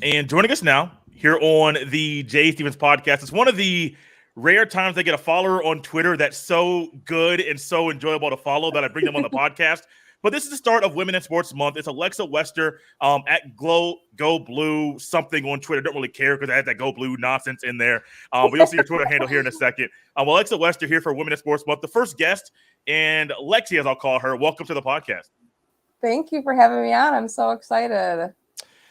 And joining us now here on the Jay Stevens podcast, it's one of the rare times I get a follower on Twitter that's so good and so enjoyable to follow that I bring them on the podcast. But this is the start of Women in Sports Month. It's Alexa Wester at Go Blue something on Twitter. Don't really care because I had that Go Blue nonsense in there. But you'll see your Twitter handle here in a second. Alexa Wester here for Women in Sports Month, the first guest, and Lexi, as I'll call her. Welcome to the podcast. Thank you for having me on. I'm so excited.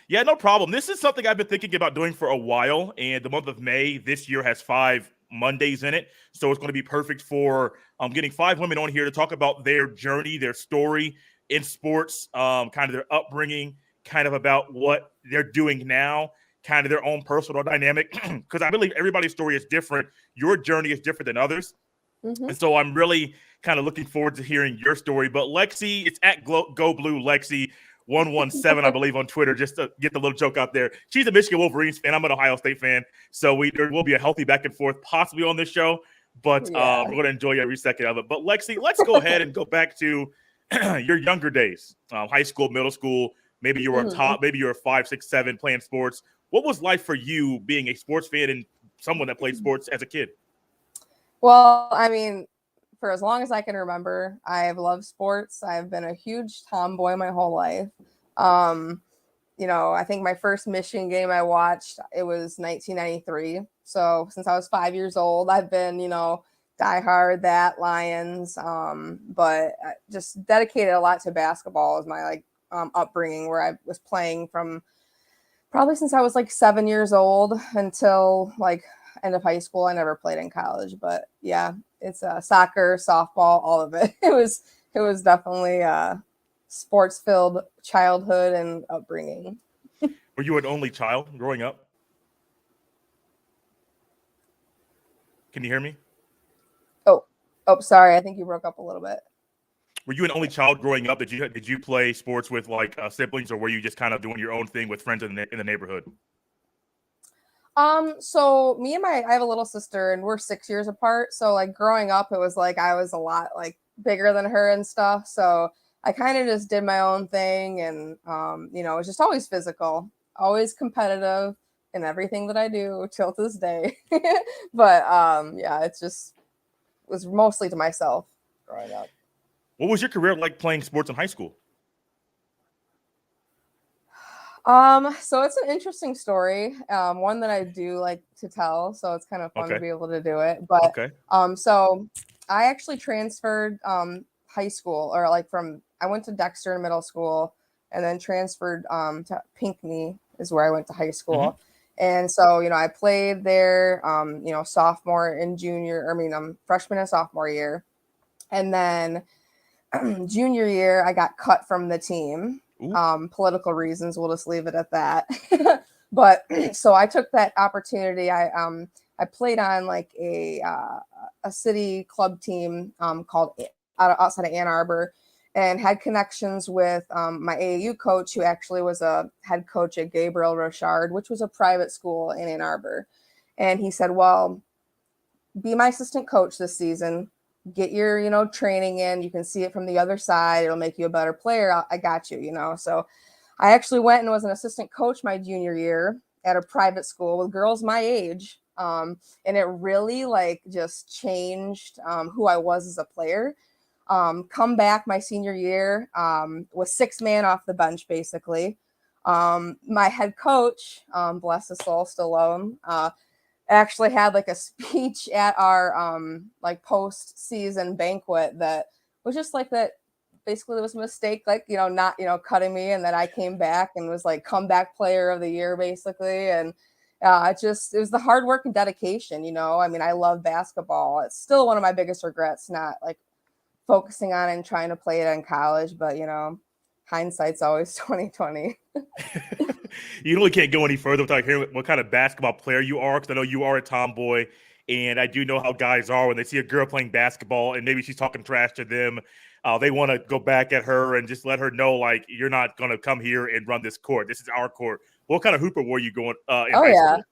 Yeah, no problem. This is something I've been thinking about doing for a while, and the month of May this year has 5 Mondays in it, so it's going to be perfect for getting 5 women on here to talk about their journey, their story in sports, kind of their upbringing, kind of about what they're doing now, kind of their own personal dynamic, because I believe everybody's story is different. Your journey is different than others, and so I'm really kind of looking forward to hearing your story. But Lexi, it's at Go Blue Lexi 117, I believe, on Twitter, just to get the little joke out there. She's a Michigan Wolverines fan. I'm an Ohio State fan. So there will be a healthy back and forth possibly on this show, but we're going to enjoy every second of it. But Lexi, let's go ahead and go back to your younger days, high school, middle school. Maybe you were maybe you were 5, 6, 7 playing sports. What was life for you being a sports fan and someone that played sports as a kid? Well, I mean, for as long as I can remember, I've loved sports. I've been a huge tomboy my whole life. I think my first Michigan game I watched, it was 1993. So since I was 5 years old, I've been, diehard that Lions. But I just dedicated a lot to basketball as my upbringing, where I was playing from probably since I was 7 years old until end of high school. I never played in college, but yeah, it's soccer, softball, all of it. It was definitely a sports-filled childhood and upbringing. Were you an only child growing up? Can you hear me? Oh, sorry. I think you broke up a little bit. Were you an only child growing up? Did you play sports with siblings, or were you just kind of doing your own thing with friends in the neighborhood? So me and I have a little sister, and we're 6 years apart. So growing up, it was I was a lot bigger than her and stuff. So I kind of just did my own thing, and it was just always physical, always competitive in everything that I do till this day. But yeah, it was mostly to myself growing up. What was your career like playing sports in high school? So it's an interesting story, one that I do like to tell. So it's kind of fun to be able to do it. But so I actually transferred high school, or I went to Dexter in middle school, and then transferred to Pinckney is where I went to high school. And so, I played there, sophomore and freshman and sophomore year. And then junior year, I got cut from the team. Political reasons, we'll just leave it at that. But so I took that opportunity. I played on a city club team called outside of Ann Arbor, and had connections with my AAU coach, who actually was a head coach at Gabriel Rochard, which was a private school in Ann Arbor. And he said, well, be my assistant coach this season. Get your, training in. You can see it from the other side. It'll make you a better player. I got you, So I actually went and was an assistant coach my junior year at a private school with girls my age. And it really just changed who I was as a player. Come back my senior year, was 6 man off the bench, basically. My head coach, bless his soul, Stallone, actually had a speech at our post-season banquet that was just that basically there was a mistake, not cutting me, and then I came back and was comeback player of the year, basically. And it was the hard work and dedication. I love basketball. It's still one of my biggest regrets, not focusing on and trying to play it in college, but hindsight's always 2020. You really can't go any further without hearing what kind of basketball player you are, because I know you are a tomboy, and I do know how guys are when they see a girl playing basketball and maybe she's talking trash to them. They want to go back at her and just let her know, you're not going to come here and run this court. This is our court. What kind of hooper were you going in high school?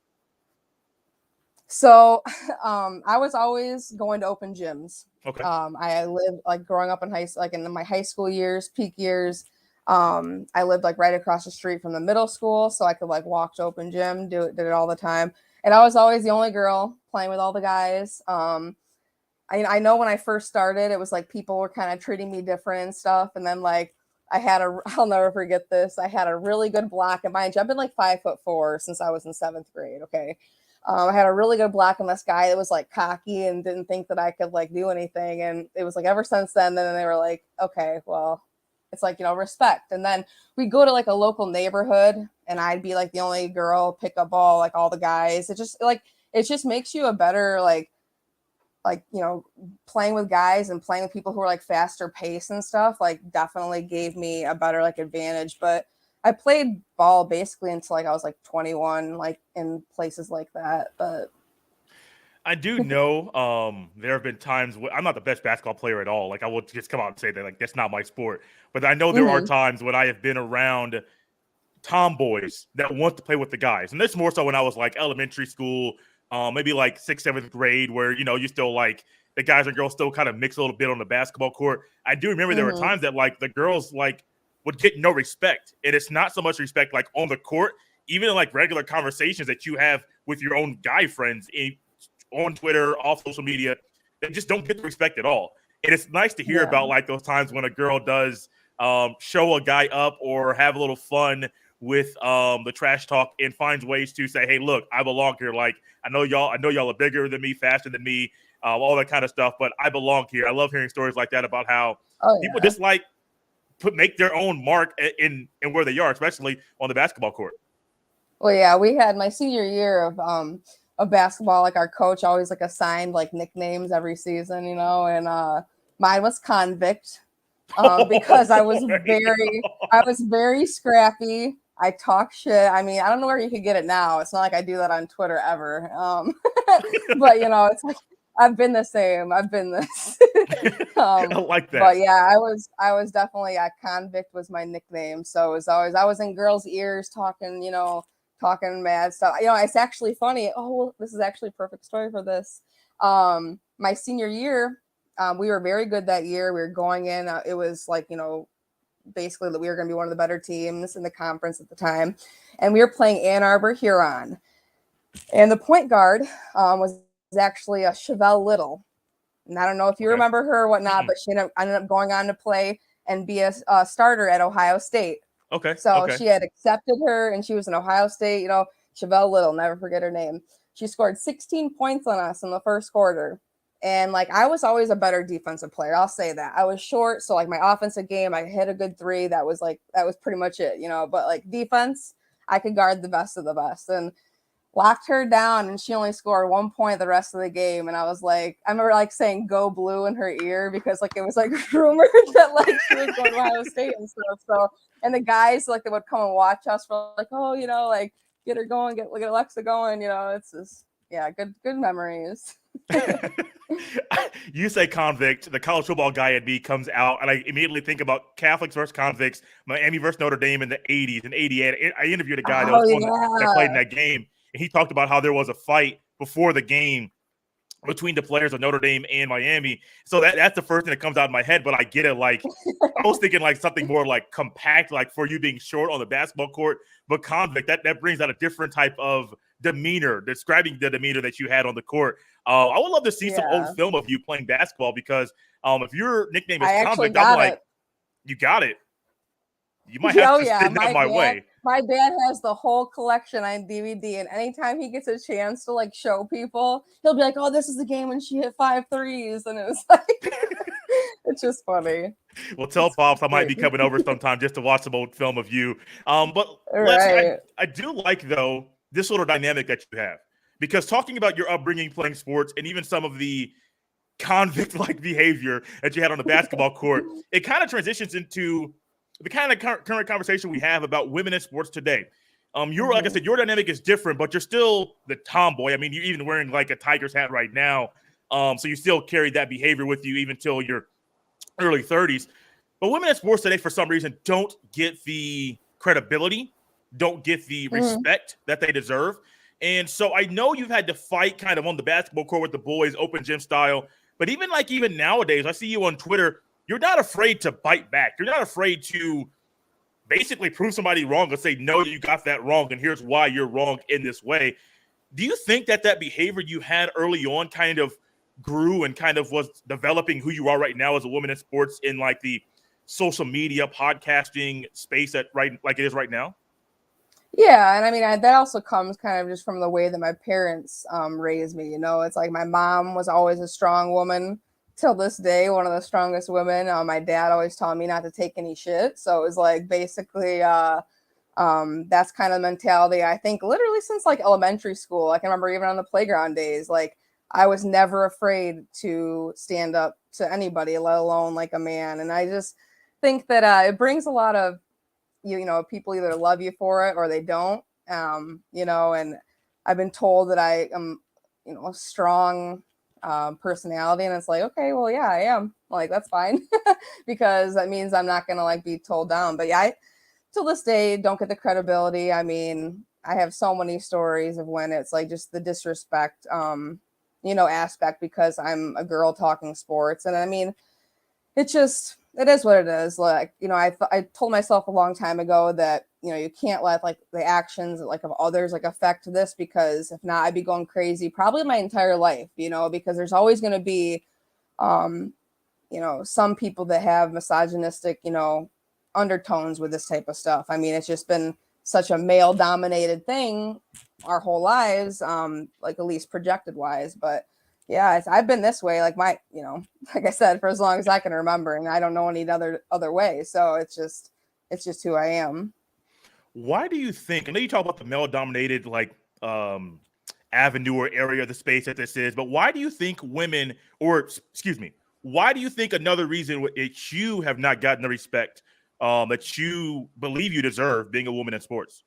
So I was always going to open gyms. Okay. I lived growing up in high school, in my high school years, peak years. I lived like right across the street from the middle school, so I could like walk to open gym, did it all the time. And I was always the only girl playing with all the guys. I know when I first started, it was like people were kind of treating me different and stuff. And then like I'll never forget this. I had a really good block at my age. I've been like 5'4" since I was in 7th grade. Okay. I had a really good block on this guy that was like cocky and didn't think that I could like do anything. And it was like ever since then they were like, okay, well, it's like, respect. And then we go to like a local neighborhood and I'd be like the only girl, pick up ball, like all the guys. It just makes you a better, playing with guys and playing with people who are like faster pace and stuff, like definitely gave me a better like advantage. But I played ball basically until like I was like 21, like in places like that. But I do know there have been times when I'm not the best basketball player at all. Like I will just come out and say that like that's not my sport. But I know there are times when I have been around tomboys that want to play with the guys. And this more so when I was like elementary school, maybe like 6th, 7th grade, where you still like the guys and girls still kind of mix a little bit on the basketball court. I do remember there were times that like the girls like would get no respect. And it's not so much respect like on the court, even in like regular conversations that you have with your own guy friends on Twitter, off social media, they just don't get the respect at all. And it's nice to hear about like those times when a girl does show a guy up or have a little fun with the trash talk and finds ways to say, hey, look, I belong here. Like, I know y'all are bigger than me, faster than me, all that kind of stuff, but I belong here. I love hearing stories like that about how people just like make their own mark in where they are, especially on the basketball court. Well, yeah, we had my senior year of basketball, like our coach always like assigned like nicknames every season, and mine was Convict because I was very scrappy. I talk shit. I mean, I don't know where you could get it now. It's not like I do that on Twitter ever. But it's like I've been the same. I've been this. I like that. But yeah, I was definitely Convict was my nickname. So it was always I was in girls' ears talking, talking mad stuff. It's actually funny. Oh, well, this is actually a perfect story for this. My senior year, we were very good that year. We were going in. It was like, basically that we were going to be one of the better teams in the conference at the time. And we were playing Ann Arbor Huron. And the point guard was actually a Chevelle Little. And I don't know if you remember her or whatnot, but she ended up going on to play and be a starter at Ohio State. Okay. So she had accepted her and she was in Ohio State, Chevelle Little, never forget her name. She scored 16 points on us in the first quarter. And like, I was always a better defensive player. I'll say that. I was short. So like my offensive game, I hit a good three. That was pretty much it, but like defense, I could guard the best of the best and locked her down. And she only scored 1 point the rest of the game. And I was like, I remember like saying "Go Blue" in her ear because like, it was like rumored that like she was going to Ohio State and stuff. So, and the guys like, they would come and watch us for like, oh, like get her going, get Alexa going, it's just, yeah, good memories. You say Convict, the college football guy at me comes out, and I immediately think about Catholics versus Convicts, Miami versus Notre Dame in the 80s and 88. I interviewed a guy that played in that game, and he talked about how there was a fight before the game between the players of Notre Dame and Miami. So that's the first thing that comes out of my head, but I get it. Like, I was thinking like something more like compact, like for you being short on the basketball court, but Convict, that brings out a different type of demeanor, describing the demeanor that you had on the court. I would love to see some old film of you playing basketball because if your nickname is Convict, I'm like, you got it. You might have to send that my way. My dad has the whole collection on DVD, and anytime he gets a chance to like show people, he'll be like, "Oh, this is the game when she hit 5 threes," and it was like, it's just funny. Well, tell Pops I might be coming over sometime just to watch some old film of you. But Leslie, I do like though this little dynamic that you have because talking about your upbringing playing sports and even some of the convict-like behavior that you had on the basketball court, it kind of transitions into the kind of current conversation we have about women in sports today. Like I said, your dynamic is different, but you're still the tomboy. I mean, you're even wearing like a Tigers hat right now. So you still carry that behavior with you even till your early 30s. But women in sports today, for some reason, don't get the credibility, don't get the respect that they deserve. And so I know you've had to fight kind of on the basketball court with the boys, open gym style. But even nowadays, I see you on Twitter, you're not afraid to bite back. You're not afraid to basically prove somebody wrong and say, no, you got that wrong, and here's why you're wrong in this way. Do you think that behavior you had early on kind of grew and kind of was developing who you are right now as a woman in sports in like the social media podcasting space like it is right now? Yeah, and I mean that also comes kind of just from the way that my parents raised me. It's like my mom was always a strong woman till this day, one of the strongest women. My dad always taught me not to take any shit, so it was like basically that's kind of the mentality, I think, literally since like elementary school. I can remember even on the playground days, like I was never afraid to stand up to anybody, let alone like a man. And I just think that it brings a lot of people either love you for it or they don't. And I've been told that I am a strong personality, and it's like, okay, well, yeah, I am, like, that's fine. Because that means I'm not gonna like be told down. But yeah, I till this day don't get the credibility. I mean, I have so many stories of when it's like just the disrespect aspect because I'm a girl talking sports. And I mean, it is what it is. Like, I told myself a long time ago that, you can't let like the actions like of others like affect this, because if not, I'd be going crazy probably my entire life, because there's always going to be, some people that have misogynistic, undertones with this type of stuff. I mean, it's just been such a male dominated thing our whole lives, like at least projected wise. But yeah, I've been this way, like like I said, for as long as I can remember, and I don't know any other way. So it's just who I am. Why do you think? I know you talk about the male-dominated avenue or area of the space that this is, but why do you think women, or excuse me, why do you think another reason that you have not gotten the respect that you believe you deserve being a woman in sports?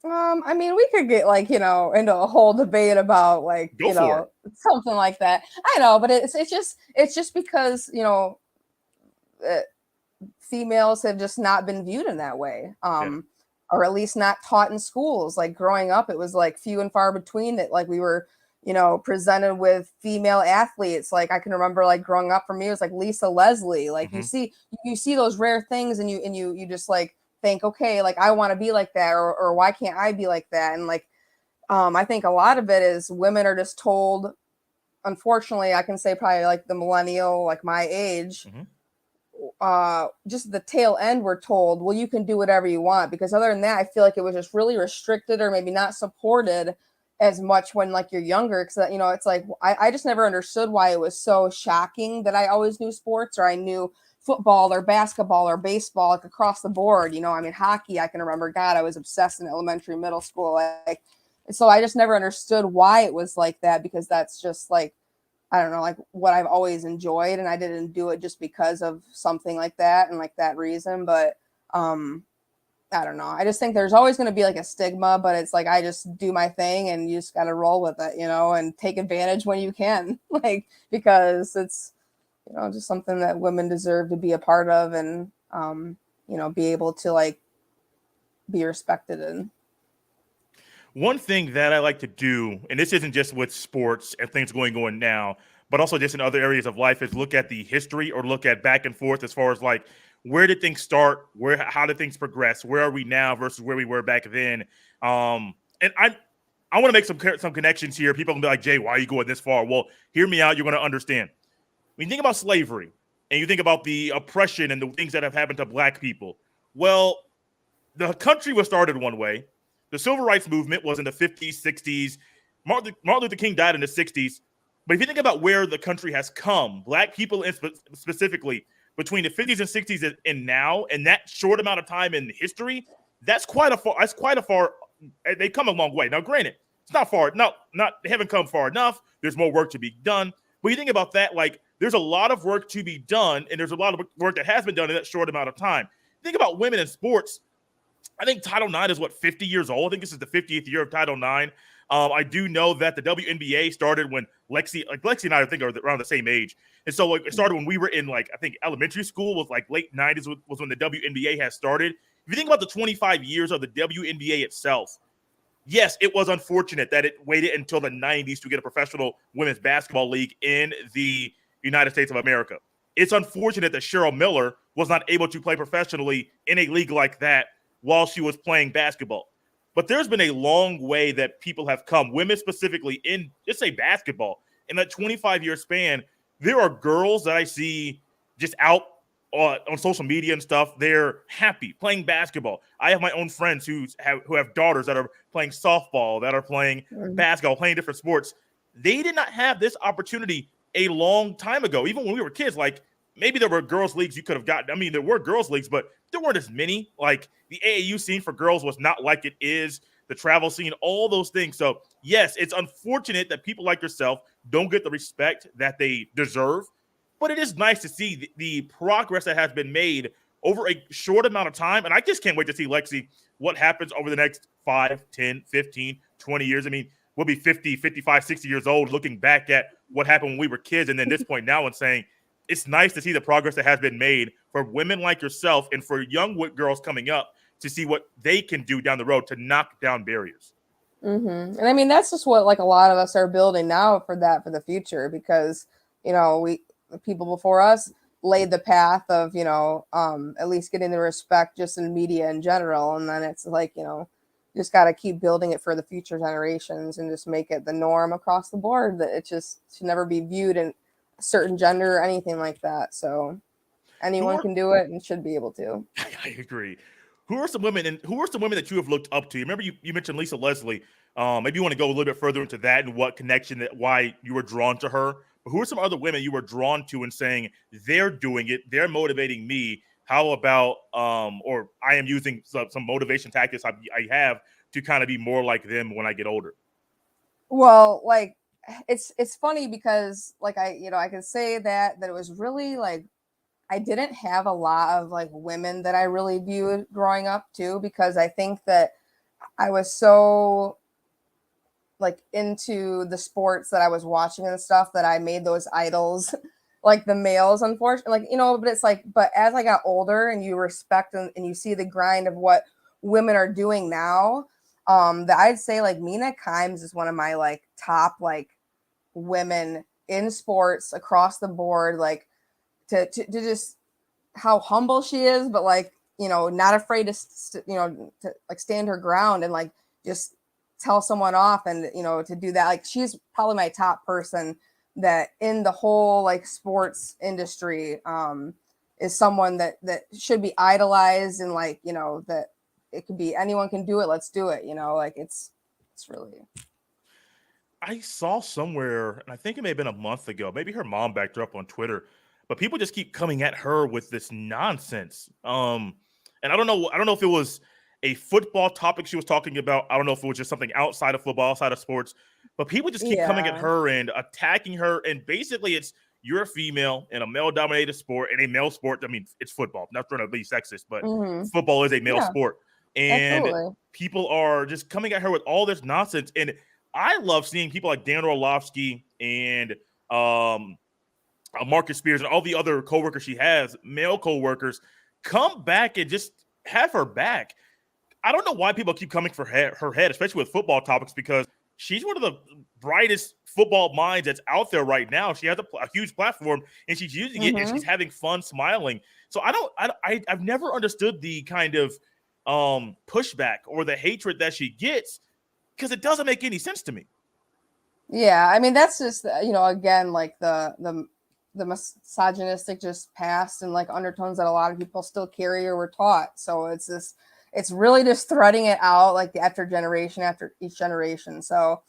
I mean, we could get like, into a whole debate about like, something like that. I know, but it's just because, females have just not been viewed in that way. Or at least not taught in schools. Like growing up, it was like few and far between that like we were, presented with female athletes. Like I can remember like growing up for me, it was like Lisa Leslie. Like you see those rare things and you just like think, okay, like I want to be like that, or why can't I be like that? And like I think a lot of it is women are just told, unfortunately, I can say probably like the millennial, like my age, just the tail end, we're told, well, you can do whatever you want. Because other than that, I feel like it was just really restricted or maybe not supported as much when like you're younger. Because it's like I just never understood why it was so shocking that I always knew sports, or I knew football or basketball or baseball, like across the board. I mean, hockey, I can remember, God, I was obsessed in elementary, middle school. Like, so I just never understood why it was like that, because that's just like, I don't know, like what I've always enjoyed. And I didn't do it just because of something like that and like that reason. But I don't know. I just think there's always going to be like a stigma, but it's like I just do my thing and you just got to roll with it, and take advantage when you can, like, because it's, just something that women deserve to be a part of and, be able to like be respected in. One thing that I like to do, and this isn't just with sports and things going on now, but also just in other areas of life, is look at the history or look at back and forth as far as like, where did things start? How did things progress? Where are we now versus where we were back then? And I want to make some connections here. People can be like, Jay, why are you going this far? Well, hear me out. You're going to understand. When you think about slavery and you think about the oppression and the things that have happened to black people, well, the country was started one way. The civil rights movement was in the 50s, 60s. Martin Luther King died in the 60s. But if you think about where the country has come, black people specifically, between the 50s and 60s and now, and that short amount of time in history, that's quite a far. They've come a long way. Now, granted, it's not far. They haven't come far enough. There's more work to be done. But you think about that, like there's a lot of work to be done, and there's a lot of work that has been done in that short amount of time. Think about women in sports. I think Title IX is 50 years old. I think this is the 50th year of Title IX. I do know that the WNBA started when Lexi and I think are around the same age. And so it started when we were in I think elementary school, was like late 90s was when the WNBA has started. If you think about the 25 years of the WNBA itself, yes, it was unfortunate that it waited until the 90s to get a professional women's basketball league in the United States of America. It's unfortunate that Cheryl Miller was not able to play professionally in a league like that while she was playing basketball. But there's been a long way that people have come, women specifically, in just say basketball. In that 25-year span, there are girls that I see just out on social media and stuff. They're happy playing basketball. I have my own friends who have daughters that are playing softball, that are playing basketball, playing different sports. They did not have this opportunity a long time ago. Even when we were kids, like maybe there were girls leagues you could have gotten. I mean, there were girls leagues, but there weren't as many. Like the AAU scene for girls was not like it is. The travel scene, all those things. So yes, it's unfortunate that people like yourself don't get the respect that they deserve. But it is nice to see the progress that has been made over a short amount of time. And I just can't wait to see, Lexi, what happens over the next 5, 10, 15, 20 years. I mean, we'll be 50, 55, 60 years old looking back at what happened when we were kids. And then this point now and saying, it's nice to see the progress that has been made for women like yourself and for young girls coming up to see what they can do down the road to knock down barriers. Mm-hmm. And I mean, that's just what like a lot of us are building now for the future, because, you know, people before us laid the path of, you know, at least getting the respect just in media in general. And then it's like, you know, just got to keep building it for the future generations and just make it the norm across the board, that it just should never be viewed in a certain gender or anything like that. So anyone can do it and should be able to. I agree. Who are some women that you have looked up to? Remember you mentioned Lisa Leslie. Maybe you want to go a little bit further into that and what connection, why you were drawn to her. But who are some other women you were drawn to and saying they're doing it, they're motivating me? How about or I am using some motivation tactics I have to kind of be more like them when I get older? Well, like it's funny because like I can say that it was really like I didn't have a lot of like women that I really viewed growing up too, because I think that I was so like into the sports that I was watching and stuff that I made those idols like the males, unfortunately, like, you know, but it's like, but as I got older and you respect and you see the grind of what women are doing now, that I'd say like Mina Kimes is one of my like top like women in sports across the board, like to just how humble she is, but like, you know, not afraid to to like stand her ground and like just tell someone off, and you know, to do that. Like she's probably my top person that in the whole like sports industry is someone that should be idolized, and like, you know, that it could be anyone can do it, let's do it, you know, like it's really. I saw somewhere, and I think it may have been a month ago, maybe her mom backed her up on Twitter, but people just keep coming at her with this nonsense. And I don't know if it was a football topic she was talking about. I don't know if it was just something outside of football, outside of sports, but people just keep coming at her and attacking her. And basically it's, you're a female in a male dominated sport, in a male sport. I mean, it's football, not trying to be sexist, but football is a male sport. And people are just coming at her with all this nonsense. And I love seeing people like Dan Orlovsky and Marcus Spears and all the other coworkers she has, male coworkers, come back and just have her back. I don't know why people keep coming for her head, especially with football topics, because she's one of the brightest football minds that's out there right now. She has a huge platform, and she's using it, and she's having fun, smiling. So I've never understood the kind of pushback or the hatred that she gets, because it doesn't make any sense to me. Yeah, I mean, that's just, you know, again, like the misogynistic just past and like undertones that a lot of people still carry or were taught. So it's really just threading it out like after each generation. So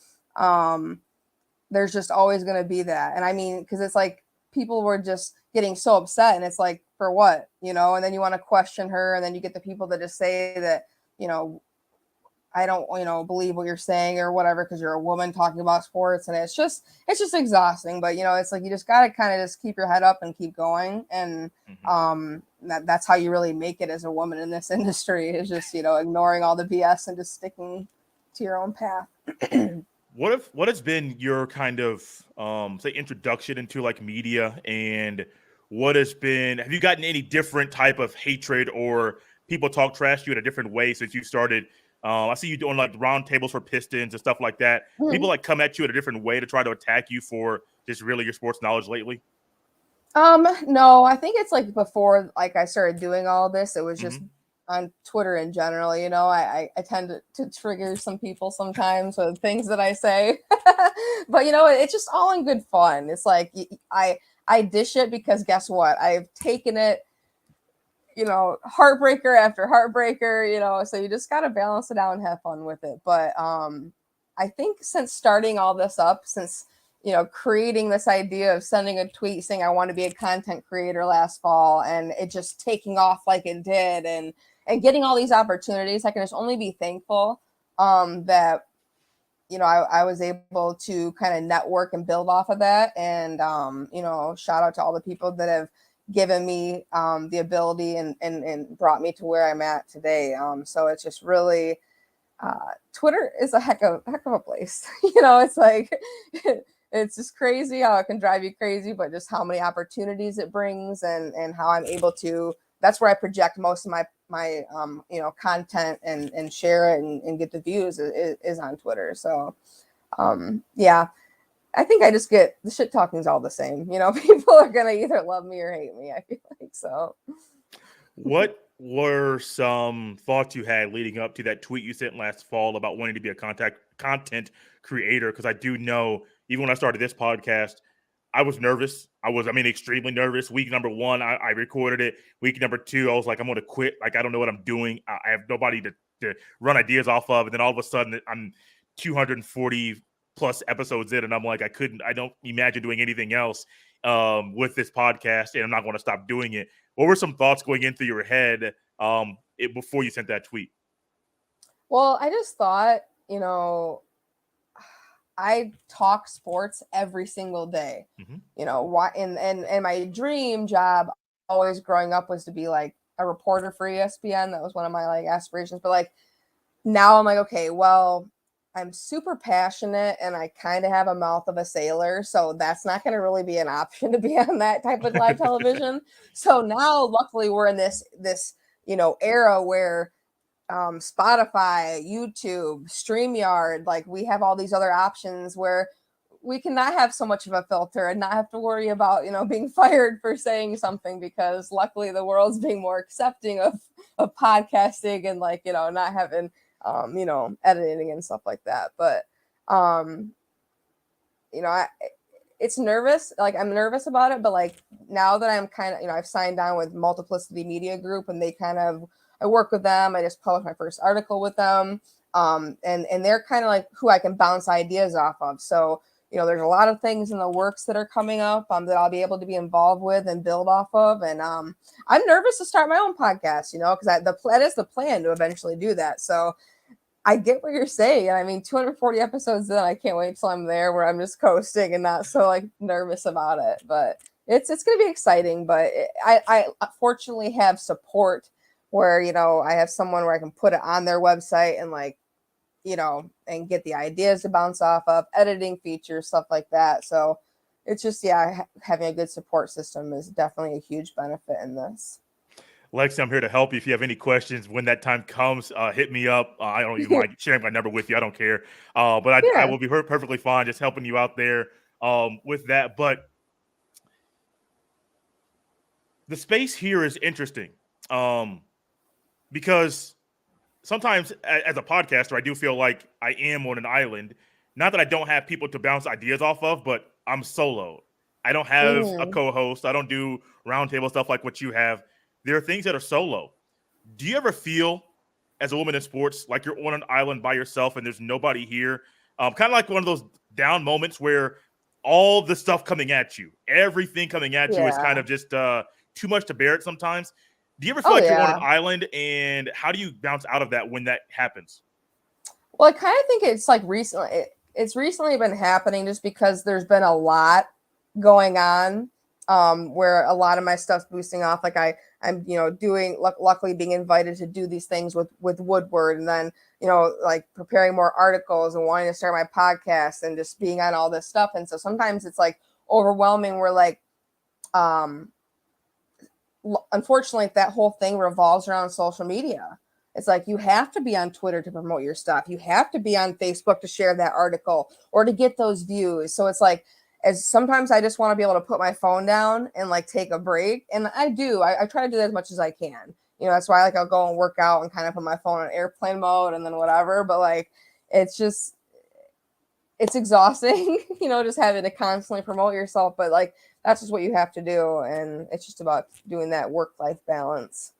there's just always going to be that. And I mean, because it's like people were just getting so upset, and it's like, for what, you know? And then you want to question her, and then you get the people that just say that, you know, I don't, you know, believe what you're saying or whatever, because you're a woman talking about sports. And it's just exhausting. But, you know, it's like, you just got to kind of just keep your head up and keep going. And that's how you really make it as a woman in this industry, is just, you know, ignoring all the BS and just sticking to your own path. What has been your kind of say introduction into like media, and have you gotten any different type of hatred or people talk trash to you in a different way since you started? I see you doing like round tables for Pistons and stuff like that. People like come at you in a different way to try to attack you for just really your sports knowledge lately. No, I think it's like before like I started doing all this, it was just on Twitter in general, you know. I tend to trigger some people sometimes with things that I say. But you know, it's just all in good fun. It's like I dish it because guess what? I've taken it, you know, heartbreaker after heartbreaker, you know, so you just got to balance it out and have fun with it. But I think since starting all this up, since you know, creating this idea of sending a tweet saying I want to be a content creator last fall, and it just taking off like it did, and getting all these opportunities, I can just only be thankful that you know I was able to kind of network and build off of that. And you know, shout out to all the people that have given me the ability and brought me to where I'm at today. So it's just really Twitter is a heck of a place. You know, it's like it's just crazy how it can drive you crazy, but just how many opportunities it brings, and how I'm able to. That's where I project most of my you know, content and share it and get the views is on Twitter. So yeah, I think I just get the shit talking is all the same. You know, people are gonna either love me or hate me. I feel like so. What were some thoughts you had leading up to that tweet you sent last fall about wanting to be a content creator? Because I do know, even when I started this podcast, I was nervous. I mean, extremely nervous. Week number 1, I recorded it. Week number 2, I was like, I'm going to quit. Like, I don't know what I'm doing. I have nobody to run ideas off of. And then all of a sudden, I'm 240 plus episodes in, and I'm like, I don't imagine doing anything else with this podcast, and I'm not going to stop doing it. What were some thoughts going in through your head before you sent that tweet? Well, I just thought, you know, I talk sports every single day. You know, why? And my dream job, always growing up, was to be like a reporter for ESPN. That was one of my like aspirations. But like now, I'm like, okay, well, I'm super passionate and I kind of have a mouth of a sailor, so that's not going to really be an option to be on that type of live television. So now, luckily, we're in this you know, era where Spotify, YouTube, StreamYard, like we have all these other options where we can not have so much of a filter and not have to worry about, you know, being fired for saying something, because luckily the world's being more accepting of podcasting and like, you know, not having you know, editing and stuff like that. But you know, it's nervous. Like I'm nervous about it, but like now that I'm kind of, you know, I've signed on with Multiplicity Media Group, and they kind of, I work with them. I just published my first article with them. And they're kind of like who I can bounce ideas off of. So, you know, there's a lot of things in the works that are coming up that I'll be able to be involved with and build off of. And I'm nervous to start my own podcast, you know, because that is the plan to eventually do that. So I get what you're saying. I mean, 240 episodes in, I can't wait till I'm there where I'm just coasting and not so like nervous about it. But it's going to be exciting. But I fortunately have support where, you know, I have someone where I can put it on their website and like, you know, and get the ideas to bounce off of, editing features, stuff like that. So it's just, yeah, having a good support system is definitely a huge benefit in this. Lexi, I'm here to help you. If you have any questions when that time comes, hit me up. I don't even mind sharing my number with you. I don't care. But I will be perfectly fine just helping you out there with that. But the space here is interesting because sometimes as a podcaster, I do feel like I am on an island. Not that I don't have people to bounce ideas off of, but I'm solo. I don't have a co-host. I don't do roundtable stuff like what you have. There are things that are solo. Do you ever feel, as a woman in sports, like you're on an island by yourself and there's nobody here? Kind of like one of those down moments where all the stuff coming at you, everything coming at you is kind of just too much to bear it sometimes. Do you ever feel like you're on an island, and how do you bounce out of that when that happens? Well, I kind of think it's like recently, it's recently been happening just because there's been a lot going on where a lot of my stuff's boosting off. Like I'm, you know, doing, luckily being invited to do these things with Woodward, and then, you know, like preparing more articles and wanting to start my podcast and just being on all this stuff. And so sometimes it's like overwhelming. We're like, unfortunately, that whole thing revolves around social media. It's like you have to be on Twitter to promote your stuff. You have to be on Facebook to share that article or to get those views. So it's like as sometimes I just want to be able to put my phone down and like take a break. And I do. I try to do that as much as I can. That's why like I'll go and work out and kind of put my phone on airplane mode and then whatever. But like it's exhausting, just having to constantly promote yourself. But like that's just what you have to do. And it's just about doing that work-life balance.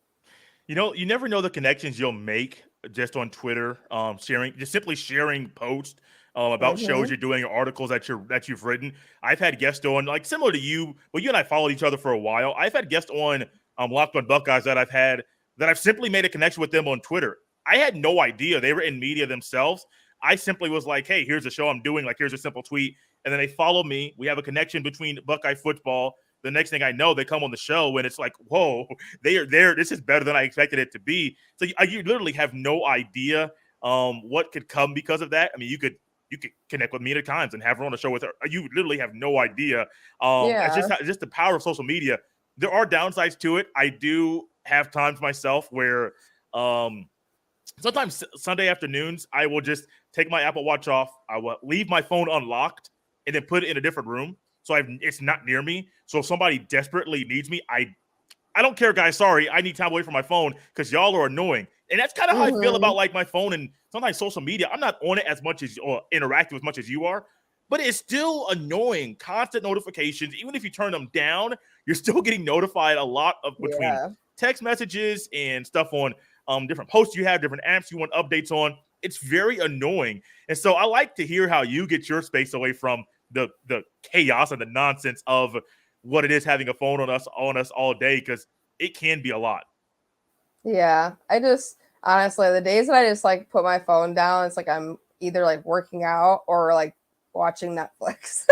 You never know the connections you'll make just on Twitter, simply sharing posts about shows you're doing or articles that you've written. I've had guests on, like similar to you, but you and I followed each other for a while. I've had guests on Locked On Buckeyes that I've simply made a connection with them on Twitter. I had no idea they were in media themselves. I simply was like, hey, here's a show I'm doing. Like, here's a simple tweet. And then they follow me. We have a connection between Buckeye football. The next thing I know, they come on the show and it's like, whoa, they are there. This is better than I expected it to be. So you literally have no idea what could come because of that. I mean, you could connect with me at times and have her on the show with her. You literally have no idea. It's just the power of social media. There are downsides to it. I do have times myself where sometimes Sunday afternoons, I will just take my Apple Watch off. I will leave my phone unlocked and then put it in a different room. So it's not near me. So if somebody desperately needs me, I don't care, guys. Sorry, I need time away from my phone because y'all are annoying. And that's kind of how I feel about like my phone and sometimes social media. I'm not on it as much or interactive as much as you are, but it's still annoying. Constant notifications. Even if you turn them down, you're still getting notified a lot of between text messages and stuff on different posts you have, different apps you want updates on. It's very annoying. And so I like to hear how you get your space away from the chaos and the nonsense of what it is having a phone on us all day, because it can be a lot. Yeah, I just honestly, the days that I just like put my phone down, it's like I'm either like working out or like watching Netflix.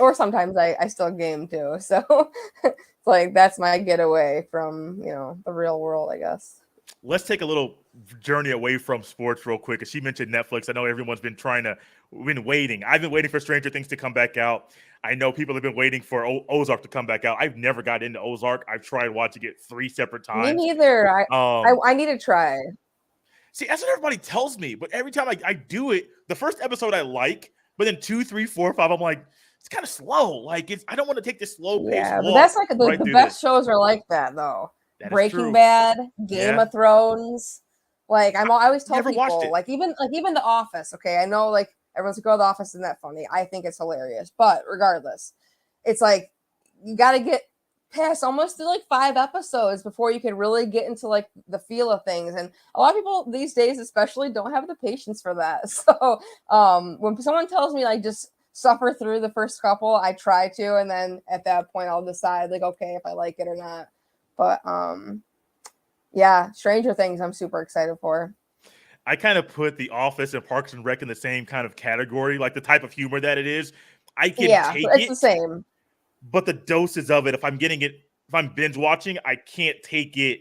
Or sometimes I still game too. So it's like that's my getaway from, the real world, I guess. Let's take a little journey away from sports real quick. As she mentioned Netflix, I know everyone's been waiting. I've been waiting for Stranger Things to come back out. I know people have been waiting for Ozark to come back out. I've never got into Ozark. I've tried watching it 3 separate times. Me neither. I need to try. See, that's what everybody tells me. But every time I do it, the first episode I like, but then 2, 3, 4, 5, I'm like, it's kind of slow. Like I don't want to take this slow pace. Yeah, but that's like the best shows are like that though. Breaking Bad, Game of Thrones. Like I always tell people, like even The Office. Okay, I know like everyone's like, "Oh, The Office isn't that funny." I think it's hilarious, but regardless, it's like you got to get past almost like 5 episodes before you can really get into like the feel of things. And a lot of people these days, especially, don't have the patience for that. So when someone tells me like just suffer through the first couple, I try to, and then at that point, I'll decide like, okay, if I like it or not. But Stranger Things I'm super excited for. I kind of put The Office and Parks and Rec in the same kind of category, like the type of humor that it is. I can take it's the same. But the doses of it, if I'm binge watching, I can't take it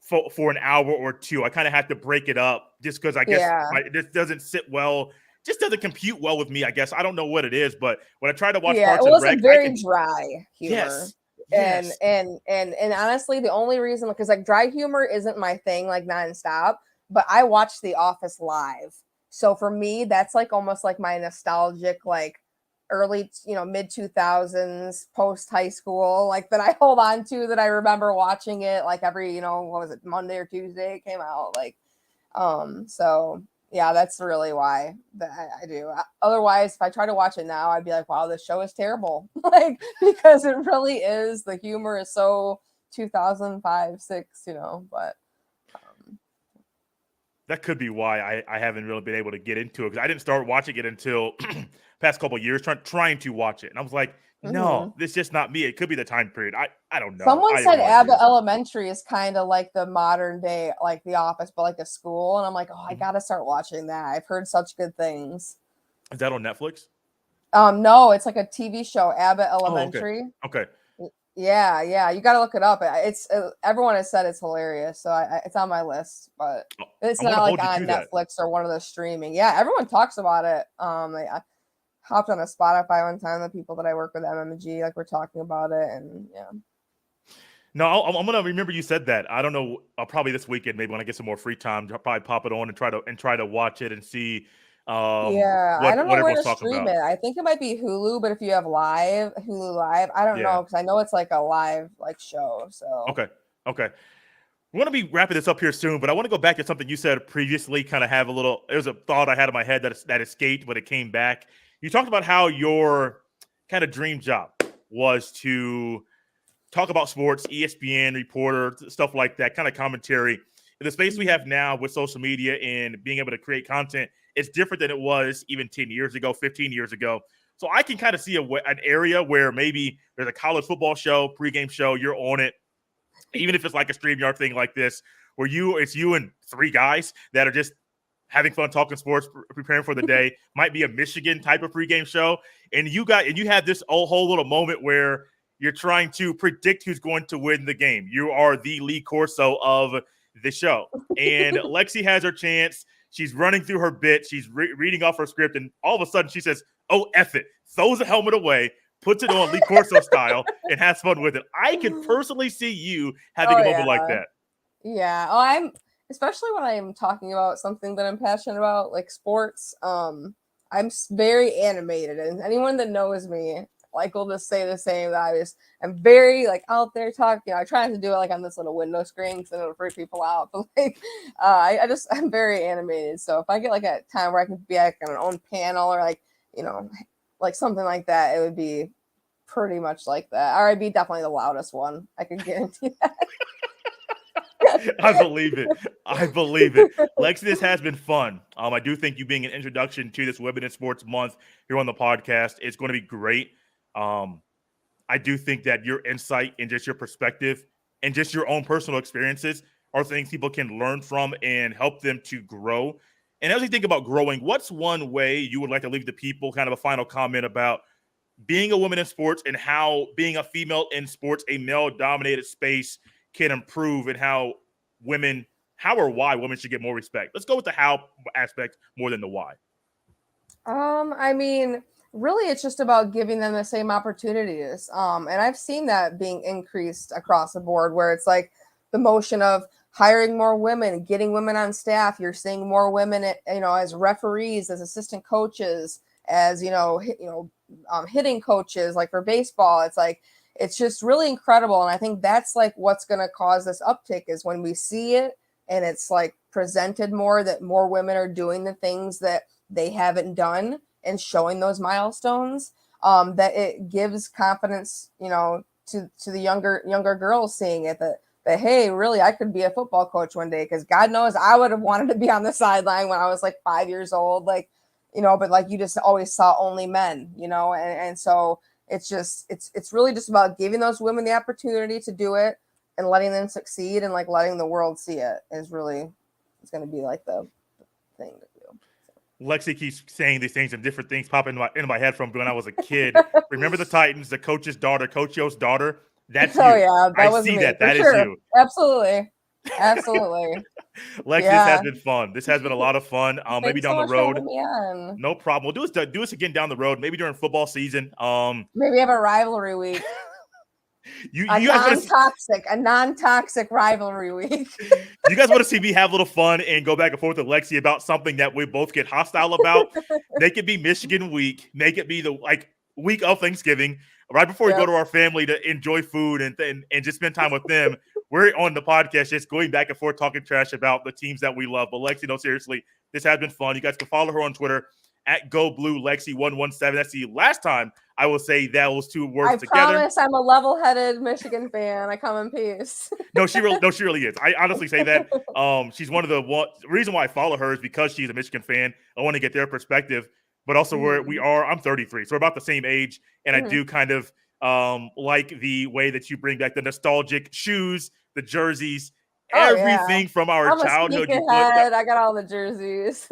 for an hour or two. I kind of have to break it up just because I guess this doesn't sit well. Just doesn't compute well with me, I guess. I don't know what it is, but when I try to watch Parks and Rec, very dry humor. Yes. And honestly, the only reason, because like dry humor isn't my thing, like nonstop, but I watch The Office live. So for me, that's like almost like my nostalgic, like early, mid 2000s, post high school, like that I hold on to, that I remember watching it like every, what was it, Monday or Tuesday it came out. Like, so yeah, that's really why that I do. Otherwise, if I try to watch it now, I'd be like, wow, this show is terrible. Like, because it really is. The humor is so 2005, 6, but. That could be why I haven't really been able to get into it, because I didn't start watching it until past couple of years, trying to watch it. And I was like, no, this is just not me. It could be the time period. I don't know. Someone said Abbott Elementary is kind of like the modern day, like The Office, but like a school. And I'm like, oh, I got to start watching that. I've heard such good things. Is that on Netflix? No, it's like a TV show, Abbott Elementary. Oh, okay. Yeah. You got to look it up. It's everyone has said it's hilarious, so it's on my list, but it's not like on Netflix or one of the streaming. Yeah, everyone talks about it. I hopped on a Spotify one time. The people that I work with, MMG, like we're talking about it, and yeah. No, I'm gonna remember you said that. I don't know. I'll probably this weekend, maybe when I get some more free time, I'll probably pop it on and try to watch it and see I don't know where everyone's to talking stream about. it. I think it might be Hulu, but if you have Hulu Live, I don't know, because I know it's like a live like show. So okay. We're going to be wrapping this up here soon, but I want to go back to something you said previously. Kind of have a little. There's a thought I had in my head that escaped, but it came back. You talked about how your kind of dream job was to talk about sports, ESPN reporter, stuff like that, kind of commentary. In the space we have now with social media and being able to create content, it's different than it was even 10 years ago, 15 years ago. So I can kind of see an area where maybe there's a college football show, pregame show, you're on it, even if it's like a StreamYard thing like this, where it's you and three guys that are just having fun talking sports, preparing for the day. Might be a Michigan type of pregame show, and you have this whole little moment where you're trying to predict who's going to win the game. You are the Lee Corso of the show, and Lexi has her chance. She's running through her bit. She's reading off her script, and all of a sudden she says, "Oh, F it," throws the helmet away, puts it on Lee Corso style, and has fun with it. I can personally see you having a moment like that. Yeah. Oh, especially when I'm talking about something that I'm passionate about, like sports. I'm very animated, and anyone that knows me, like, will just say the same. That I'm very like out there talking. I try not to do it like on this little window screen because it'll freak people out. But like, I'm very animated. So if I get like a time where I can be like on an own panel or like like something like that, it would be pretty much like that. Or I'd be definitely the loudest one. I can guarantee that. I believe it. Lexi, this has been fun. I do think you being an introduction to this Women in Sports Month here on the podcast is going to be great. I do think that your insight and just your perspective and just your own personal experiences are things people can learn from and help them to grow. And as you think about growing, what's one way you would like to leave the people, kind of a final comment about being a woman in sports and how being a female in sports, a male-dominated space, can improve, and how or why women should get more respect? Let's go with the how aspect more than the why. I mean, really, it's just about giving them the same opportunities. And I've seen that being increased across the board, where it's like the motion of hiring more women, getting women on staff. You're seeing more women, as referees, as assistant coaches, as hitting coaches, like for baseball. It's like, it's just really incredible. And I think that's like what's going to cause this uptick, is when we see it and it's like presented more, that more women are doing the things that they haven't done and showing those milestones, that it gives confidence, to the younger girls seeing it, that hey, really, I could be a football coach one day, because God knows I would have wanted to be on the sideline when I was like 5 years old, like, but like you just always saw only men, and so it's really just about giving those women the opportunity to do it and letting them succeed, and like letting the world see it it's going to be like the thing to do. Lexi keeps saying these things, and different things pop into my head from when I was a kid. Remember the Titans, the coach's daughter, Coach Yo's daughter? That's you. Oh yeah, that was me. That is you. Absolutely. Lexi, This has been fun. This has been a lot of fun. Maybe down the road. No problem. We'll do this again down the road. Maybe during football season. Maybe have a rivalry week. A non-toxic rivalry week. You guys want to see me have a little fun and go back and forth with Lexi about something that we both get hostile about? Make it be Michigan week. Make it be the week of Thanksgiving, right before we go to our family to enjoy food and just spend time with them. We're on the podcast just going back and forth talking trash about the teams that we love. But Lexi, no, seriously, this has been fun. You guys can follow her on Twitter at GoBlueLexi117. That's the last time I will say those two words together. I promise I'm a level-headed Michigan fan. I come in peace. No, she really is. I honestly say that. She's one of the reason why I follow her is because she's a Michigan fan. I want to get their perspective, but also I'm 33, so we're about the same age, and I do kind of like the way that you bring back the nostalgic shoes, the jerseys, everything from our childhood. I got all the jerseys.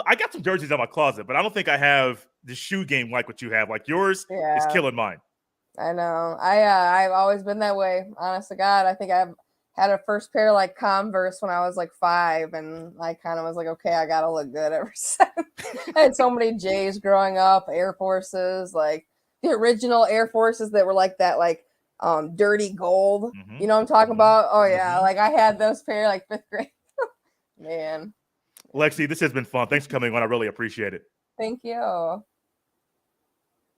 I got some jerseys in my closet, but I don't think I have the shoe game like what you have. Like yours is killing mine. I know. I've always been that way. Honest to God, I think I've had a first pair like Converse when I was like 5, and I kind of was like, okay, I gotta look good ever since. I had so many J's growing up, Air Forces, like the original Air Forces that were like that, like dirty gold. You know what I'm talking about? Oh yeah, like I had those pair like 5th grade. Man. Lexi, this has been fun. Thanks for coming on. I really appreciate it. Thank you.